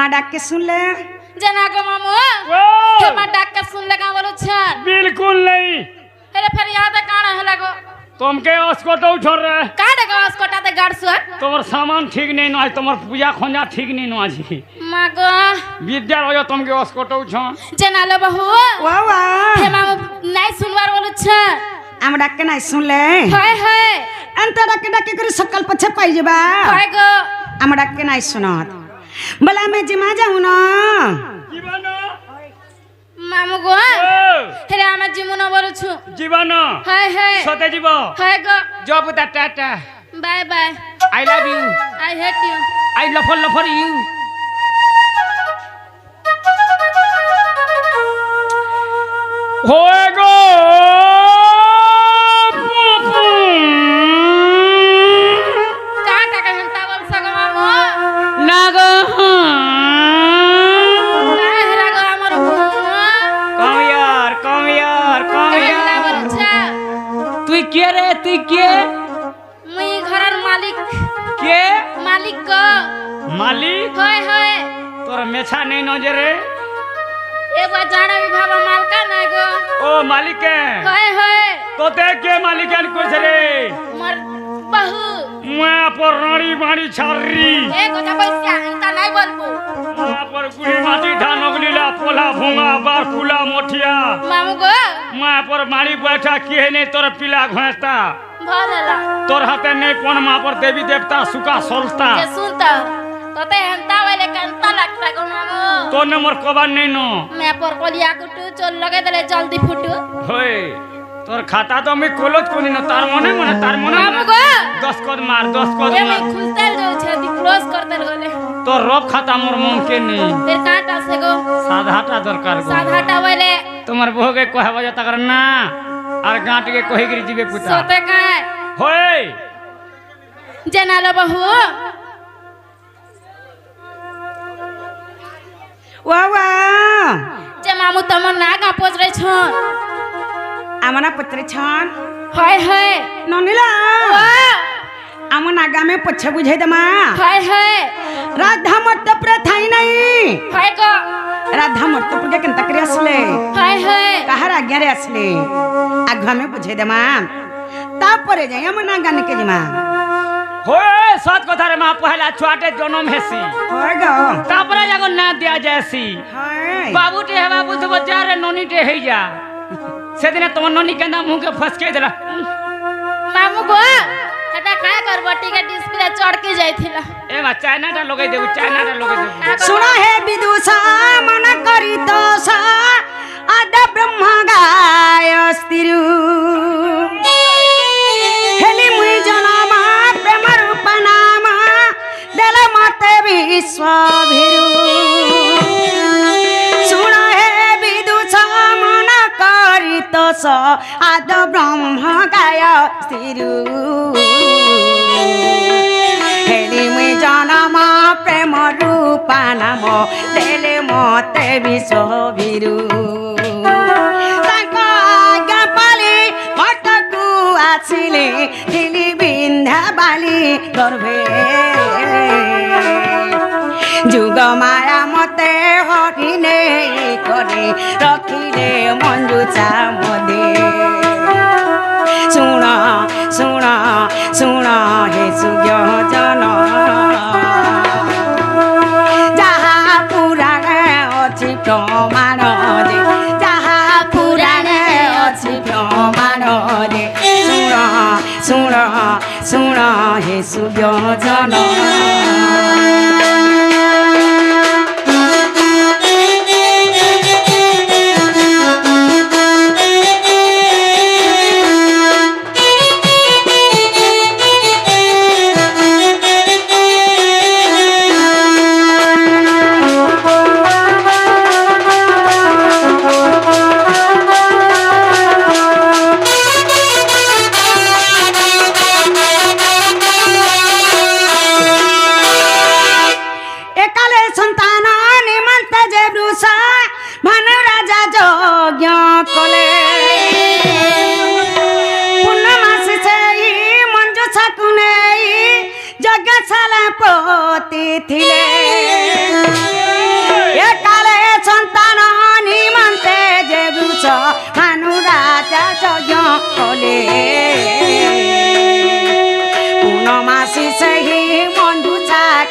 माँ डाक के सुन ले जना गो मामू माँ डाक के सुन ले का बोलो छन बिल्कुल नहीं। अरे फिर यहाँ तक काना है लगो तुम के अस्कोटा छोड़ रहे का डगा अस्कोटा ते गाड़ सुअर तुम्हार सामान ठीक नहीं ना तुम्हार पूजा खोजा ठीक नहीं ना जी माँ गो विद्या रहो तुम के अस्कोटा छो जना लो बहू वाह वाह हे मामू नहीं सुनवार बोलो छन हम डाक के नहीं सुन ले हाय अंत डाक के करे सकल पछे पाई जेबा हाय गो हम डाक के नहीं सुनत भला मैं जिमा जाऊं ना जीवन मामू गो हेरे आमे जिमुना बोलो छु जीवन हाय सते जीव हाय गो जब दा tata bye bye I love you I hate you I लफर यू होएगो काटा का हंता बोल सगो मामू नागो काहे हेरा गो हमर कम यार काहे बोल छा तू के रे तू के मुई घरर मालिक के मालिक को मालिक हाय तोरा मेछा नहीं नजरे एक बार जाना भी भाबा मालका ना गो ओ मालिक है हाय तो ते के मालिक है कुछ रे मर बहू मैं पर रानी बाणी छारी ए गोटा पैसा इता नहीं बोलबो मैं पर गुड़ी माटी धान अगलीला पोला भोंगा बार फूला मोठिया मामू गो मैं पर माली बैठा के नहीं तोर पिला घोंसता भरला तोर हाथे नहीं कोन मां पर देवी देवता सुका सोलता जे सुनता तोते हंता वाले कंता लगता गो मामू तो नंबर कोबा नहीं नो मैं पर कोलिया कुटू चल लगे दले जल्दी फुटू होए तोर खाता तो मैं कोलोज कोनी न तार मने मामू गो 10 कद मार 10 कद ये मैं मार खुलतल जो छे दी क्लोज करतल गोले तो रोब खाता मोर मुमकिन नहीं फिर काटा से गो साधाटा दरकार गो साधाटा वाले तुम्हार भोगे कोहे बजे तक ना और गांट के कोही गिरी जीवे पुता सोते का होए जना लो बहू वाह वाह जे मामू तमन ना का पोज रे छ आमना पुत्र छन हाय ननिला वाह आमन आगा में पछे बुझे दमा हाय राधा मत प्रथाई नहीं हाय गो राधा मत पूजा केनता करे असले हाय कहार आज्ञा रे असले आगा में बुझे दमा तापरे जाय आमन आगा निके जमा होए सत कथा रे मां पहला छुआटे जन्म हेसी होय गो तापरे जागो ना दिया जैसी हाय बाबू टे हेबा बुध बच्चा रे नोनी टे हे जा सेदिने तुम नोनी के नाम मुंह के फसके देला मामू गो एटा काय कर बटी के डिस्प्ले चढ़ के जाइथिला ए बा चाइना टा लगे देबू सुना है विदुषा मन करी तो सा आद ब्रह्म गाय स्थिरु हेली मुई जनमा प्रेम रूप नाम देल मते विश्वभिरु सुना है विदुषा मन करी तो सा आद ब्रह्म गाय स्थिरु हेली मुई जनमा प्रेम रूप नाम देले मते विश्वभिरु तांको आज्ञा पाली मठकु आसिले दिली बिंधा बाली गर्भे जुग माया मते हरिने करे रखिले मंजुचा मदे सुना सुना सुना हे सुज्ञ जन जहाँ पुराणे अछि प्रमाण दे जहाँ पुराणे अछि प्रमाण दे सुना सुना सुना हे सुज्ञ जन पोती थिले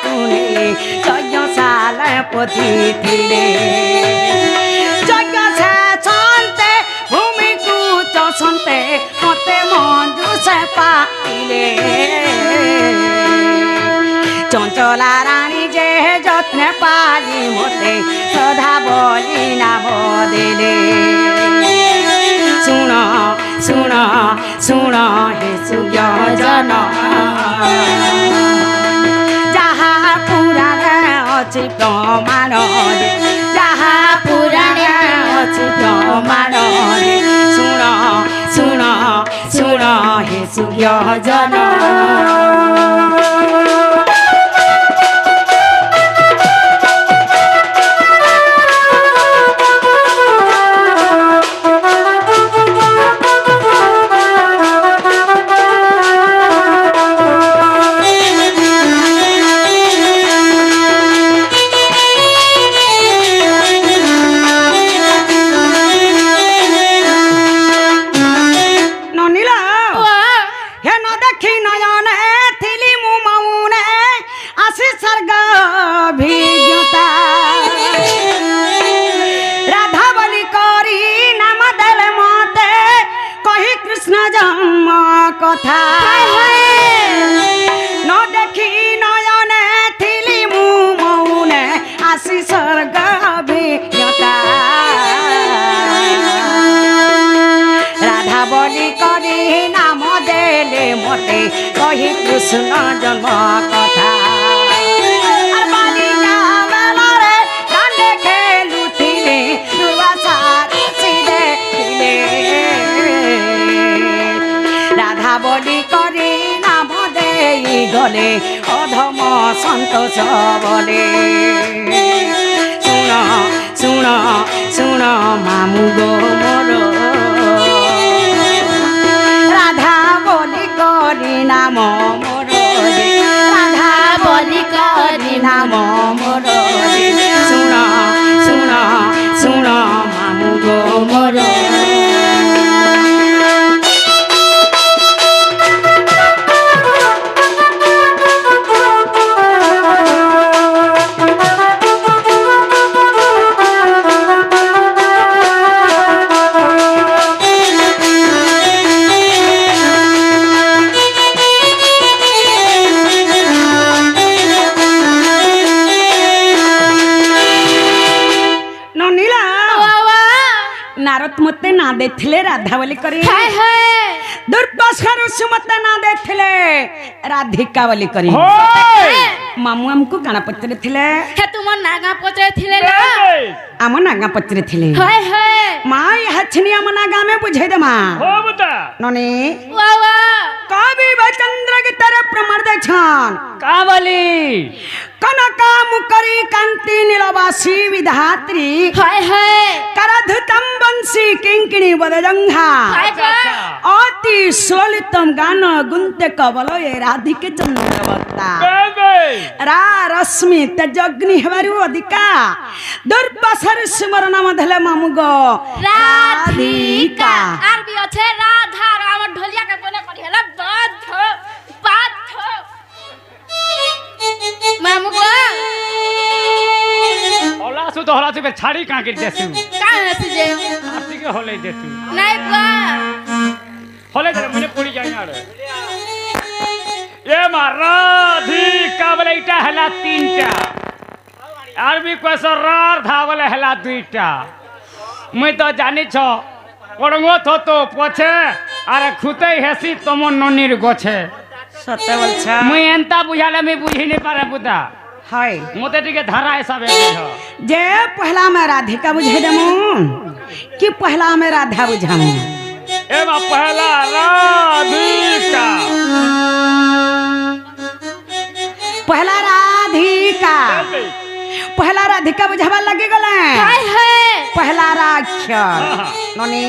କୁଣେ ଯଜ୍ଞଶାଳ ପୋତି ଥିଲେ ଯଜ୍ଞ ଶେଷନ୍ତେ ଭୂମିକୁ ଚଷନ୍ତେ ମତେ ମଞ୍ଜୁଷେ ପାଇଲେ ଚଞ୍ଚଲା ରାଣୀ ଯେ ଯତ୍ନେ ପାଲି ମତେ ସଦା ବୋଲି ନାମ ଦେଲେ ଶୁଣ ଶୁଣ ଶୁଣ ହେ ସୁଜ୍ଞଜନ ଯାହା ପୁରାଣରେ ଅଛି ପ୍ରମାଣରେ ଯାହା ପୁରାଣରେ ଅଛି ପ୍ରମାଣରେ ଶୁଣ ଶୁଣ ଶୁଣ ହେ ସୁଜ୍ଞଜନ কথা ন দেখি নয়নে থিলি মু মৌনে আসি স্বর্গ অভিজ্ঞতা রাধা বলি করি নাম দেলে মতে কহি কৃষ্ণ জন্ম কথা আর বালিকা বেলারে দাণ্ডে খেলুথিলে দুর্বাসা ঋষি দেখিলে রাধা বলি করি নাম দেই গলে অধম সন্তোষ বলে শুণ শুণ শুণ মামু গো মোর রাধা বলি করি নাম মোর রাধা বলি করি নাম মোর শুণ শুণ শুণ মামু গো মোর नारद मते ना देथिले राधा बोली करी दुर्वासा ऋषि मते ना देथिले राधिका बोली करी मामू हमको गाना पचरे थिले हे तुम नागा पचरे थिले ना आम नागा पचरे थिले माँ हछनी आम नागा में बुझे दे माँ ननी कवि चंद्र की तरह प्रमाण दे छान का बोली कनका मुकरी कांति नीलवासी विधात्री करधुतम बंसी किंकिणी बदजंघा अति सुललितम गान गुंते कबल ये राधिके चंद्रवत्ता रा रश्मि तेजग्नि हेबारु अधिका दुर्वासा ऋषि मोर नाम धले मामु गो राधिका आर भी अच्छे राधा राम ढोलिया के कोने करी हला बाध बाध मामू गो होला सु तो होला से छाड़ी का के देसु का हसी जे आरती के होले देसु नहीं बा होले दे मने पड़ी जाई आरे ए राधिका बोले इटा हला तीनटा आर भी कोस राधा बोले हला दुईटा मुई तो जानि छ पड़ंगो तो पछे आरे खुते हेसी तम ननीर गछे सत्य बोलछा मुई एंता बुझाले मी बुझी नहीं पारे बुदा हाय मोते टिके धारा हिसाब जे पहला में राधिका बुझे देमु कि पहला में राधा बुझामु एमा पहला राधिका पहला राधिका पहला राधिका बुझावा लगे गले पहला राक्षर ननी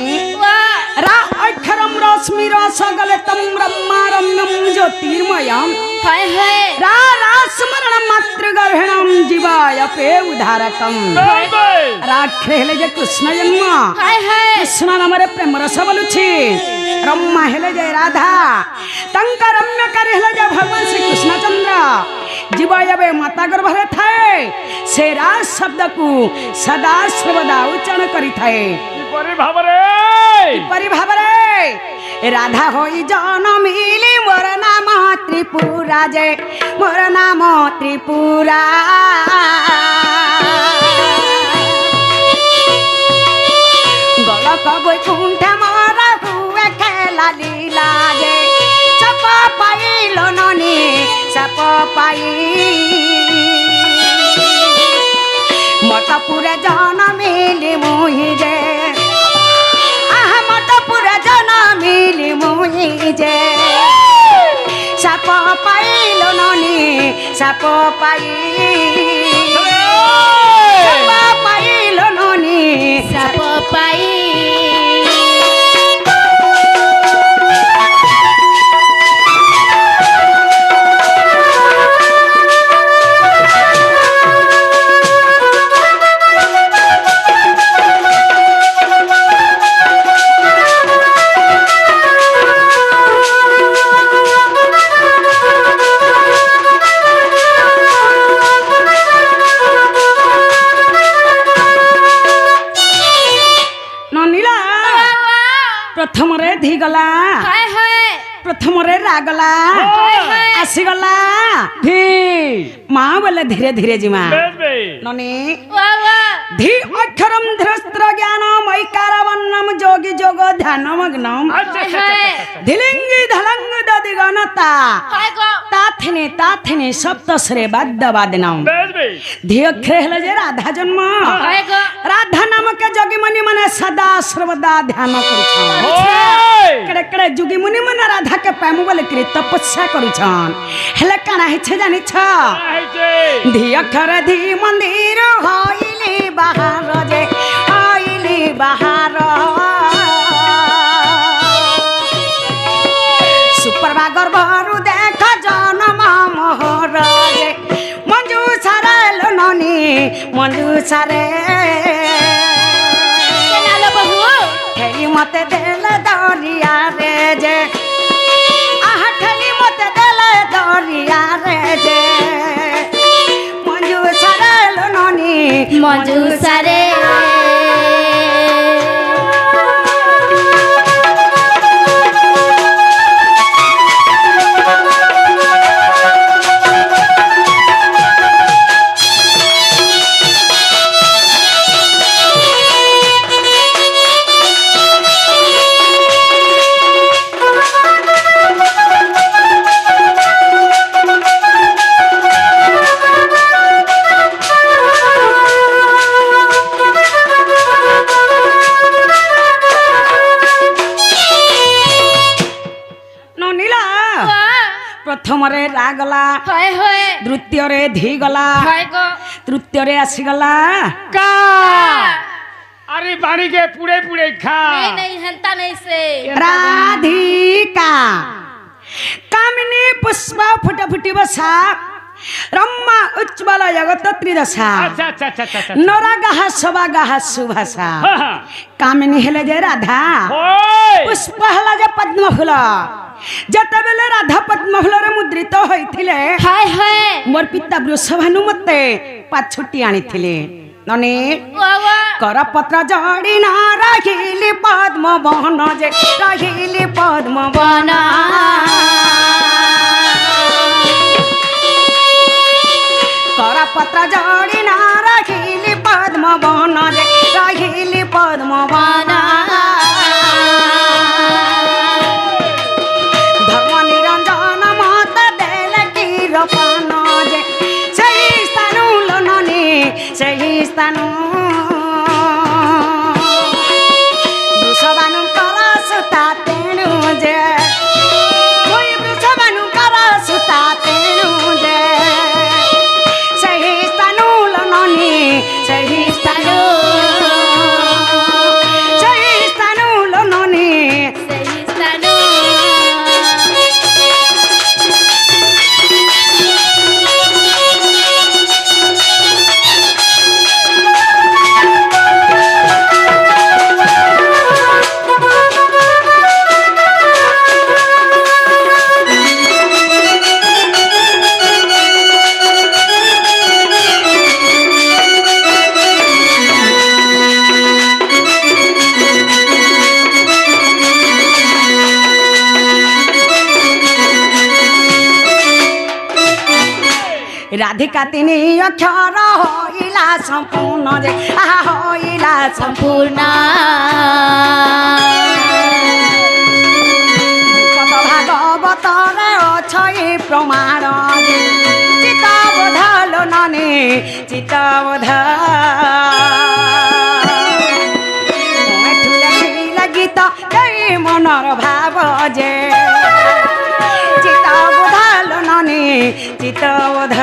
रा अक्षरम रश्मि रस गले तम ब्रह्मा रम्यम ज्योतिर्मयम रा स्मरण मात्र गर्भणम जीवाय पे उदारकम राक्षे हेले जे कृष्ण जन्म कृष्ण नामरे प्रेम रस बोलुछि रम्मा हेले जे राधा तंका रम्य करे हेले जे भगवान श्री कृष्णचंद्र जीवाय जबे माता गर्भरे थाए से राज शब्द को सदा सर्वदा उच्चारण करी थाए किपरि भाबरे परिभावरे राधा होई जनमिली मोर नाम त्रिपुरा जे मोर नाम त्रिपुरा गलक बैकुंठ मोर हुए खेला लीला जे सप पाइलो ननी सप पाई मटपुर जनमिली मुहि जे मिली मुही जे साप पाइलो ननी साप पाइलो ननी साप पाई प्रथम रे धी गला हाय हाय प्रथम रे रागला आसीगला धी माँ बोले धीरे धीरे जी माँ ननी वाह वाह धी अक्षरम धृस्त्र ज्ञानम ऐकारावन्नम जोगी जोगो ध्यानमग्नम धिलिंगी धलंग ददिगनता हाय गो ताथिनी सप्तस्रे वाद्यवादिनम धी अक्षर हेले जे राधा जन्म हाय गो राधा नामक जोगी मुनि मने सदा सर्वदा ध्यान करुछन केड़े केड़े जोगी मुनि मने राधा के प्रेम बोले करी तपस्या करुछन हेले काना हिछे जानि छ धी अक्षर धी मंदिर होइली बाहर जे होइली बाहर सुप्रभा गर्भरु देख जन्म मोहर जे मंजू सारे ननी मंजू सारे केनालो बहू ठेली मते देले दरिया रे जे आहा ठेली मते देले दरिया रे जे मंजू सारे ननी मंजू सारे प्रथम रे रागला हाय हाय द्वितीय रे धी गला हाय गो तृतीय रे आसीगला का अरे बाणी के पूरे पूरे खा नहीं हंता नहीं से राधिका कामिनी पुष्पा फुटा फुटी बसा रम्मा उज्ज्वल जगत त्रिदशा अच्छा अच्छा अच्छा अच्छा नरगाह सभागाह सुभाषा कामिनी हेले जे राधा पुष्प हेला जे पद्म फूल जेतेबेले राधा पद्म फूल मुद्रित होइथिले हाय हाय मोर पिता वृषभानु मते पाछुटी आनिथिले ननी वाह वाह करपत्र जड़ी ना रहिली पद्म बहन जे रहिली पद्म बना करपत्र जड़ी ना रहिली पद्म बहन जे रहिली पद्म बना धर्म निरंजन मत देले की रोपन जे सही स्थानु लननी सही स्थानु वृषभानु कर सुता तेणु जे कोई वृषभानु कर सुता तेणु जे सही स्थानु लननी सही स्थानु सही स्थानु लननी सही स्थानु রাধিকা তিনি অক্ষর হইলা সম্পূর্ণ যে আহা হইলা সম্পূর্ণ কত ভাগবতরে অছই প্রমাণ যে চিত্তবোধ লোননে চিত্তবোধ গীত এই মনর ভাব যে চিত্তবোধ লোননে চিত্তবোধ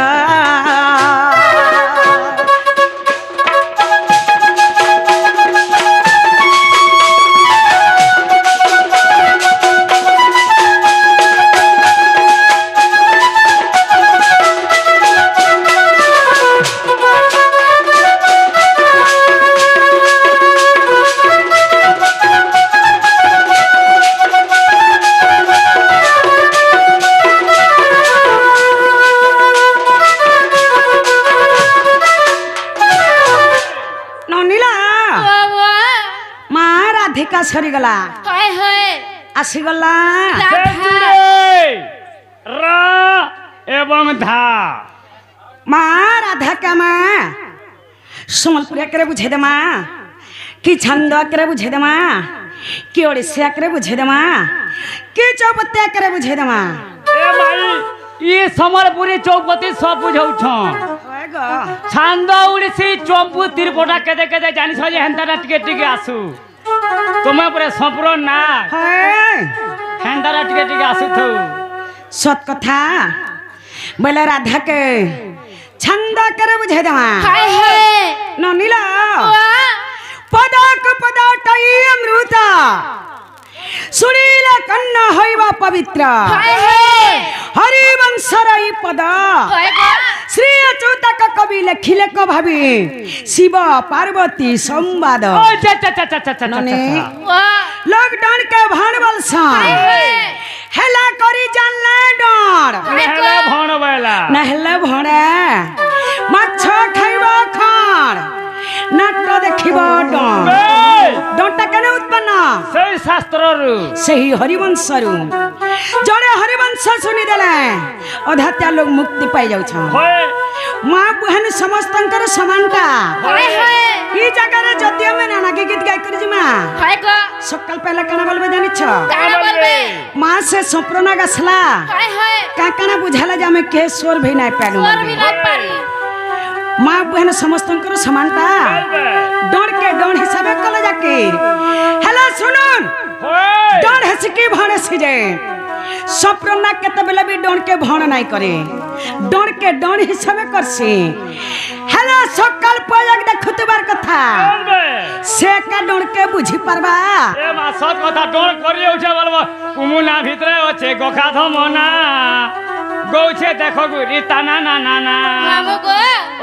রাধিকা সরিগলা হয় হয় আসিগলা রা এবং ধা মা রাধা কামা সম্বলপুরিয়া করে বুঝে দে মা কি ছন্দ করে বুঝে দে মা কি ওড়িশিয়া করে বুঝে দে মা কি চৌপতিয়া করে বুঝে দে মা এ ভাই ই সম্বলপুরি চৌপতি সব বুঝাউছ ছান্দ উড়িষি চম্পু তিরপটা কেদে কেদে জানিছ যে হেন্তাটা টিকে টিকে আসু তোমার পরে সম্পূর্ণ না হেন্তাটা টিকে টিকে আসুথু সত কথা বলে রাধাকে ছন্দ করে বুঝে দে মা হয় হয় নীলা পদক পদটাই অমৃত শুনিলে কন্যা হইবা পবিত্র হয় হয় হরিবংশর এই পদ হয় গো শ্রী অচ্যুতক কবি লেখিলে ক ভাবি শিব পার্বতী সংবাদ ও চা চা চা চা চা চা ননে ও লকডাউন के भाण बलसा हेला करी जानले डर হেলা ভণ বেলা नहले भणे माछ खाइबा खार नाट देखिबा डर डरटा केने उत्पन्न সেই শাস্ত্ররু सही हरिवंशरु जड़े हरिवंश सुनी देले अधात्या लोग मुक्ति पाई जाउ छ হয় मां बहन समस्तंकर समानता হয় হয় ई जगह रे जति हम नाना के गीत गाय करी जिमा হয় গো सकाल पहले काना बोलबे जानि छ কানা বলবে मां से सप्रना गसला হয় হয় काकाना बुझाला जे हमें के स्वर भी नहीं पालू তোর भी নাই পারি मां बहन समस्तंकर समानता डर के डर हिसाबे कल जाके हेला सुनुन হয় डर हसकी भाणे सिजे सप्रना केतेबेले भी डर के भाण नहीं करे डर के डर हिसाबे करसी हेला सकाल पलक देखुतबार कथा से का डर के बुझी परबा এ মা সব কথা ডর করিয়ে উঠে বলবো কুমুনা ভিতরে আছে গোখা ধমনা গৌছে দেখো গুরি তানা না না না মামু গো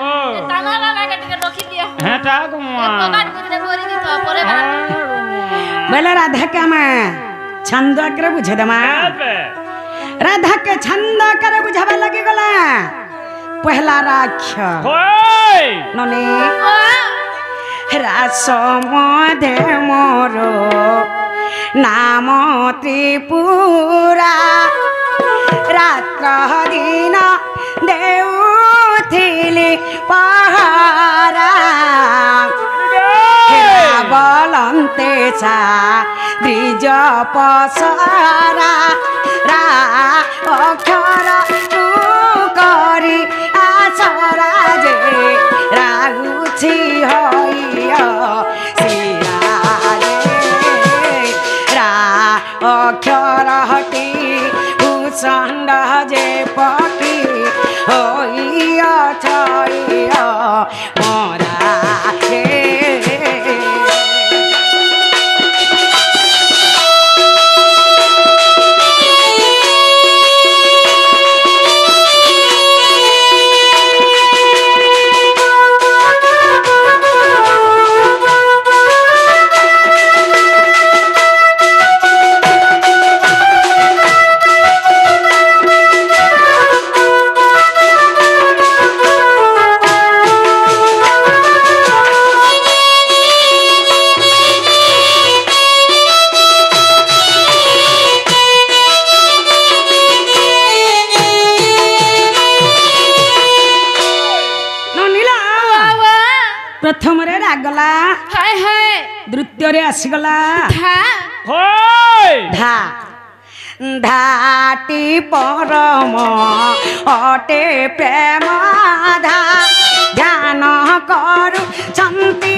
ও টানা টানা কেটে রখি দিও হেটা কুমা পকাট করে ভরি দিত পরে ভাত बोले राधा के मैं छंद करे बुझे दमा राधा के छंद करे बुझावे लगी गला पहला राक्ष হয় नने ও रास मधे मोरो नाम त्रिपुरा रात्र दिन देउथिली पहारा बलन्ते सा द्विज पसरा रा अक्षर करी आसरा जे रागुछि हइया सिरारे रा अक्षर हटी भूषण्ड जे पटी हइया छइया मोरा रे ପ୍ରଥମରେ ରାଗଲା ହାଏ ହାଏ ଦ୍ୱିତୀୟରେ ଆସିଗଲା ଧା ହୋଇ ଧା ଧାଟି ପରମ ଅଟେ ପ୍ରେମ ଧା ଧ୍ୟାନ କରୁଛନ୍ତି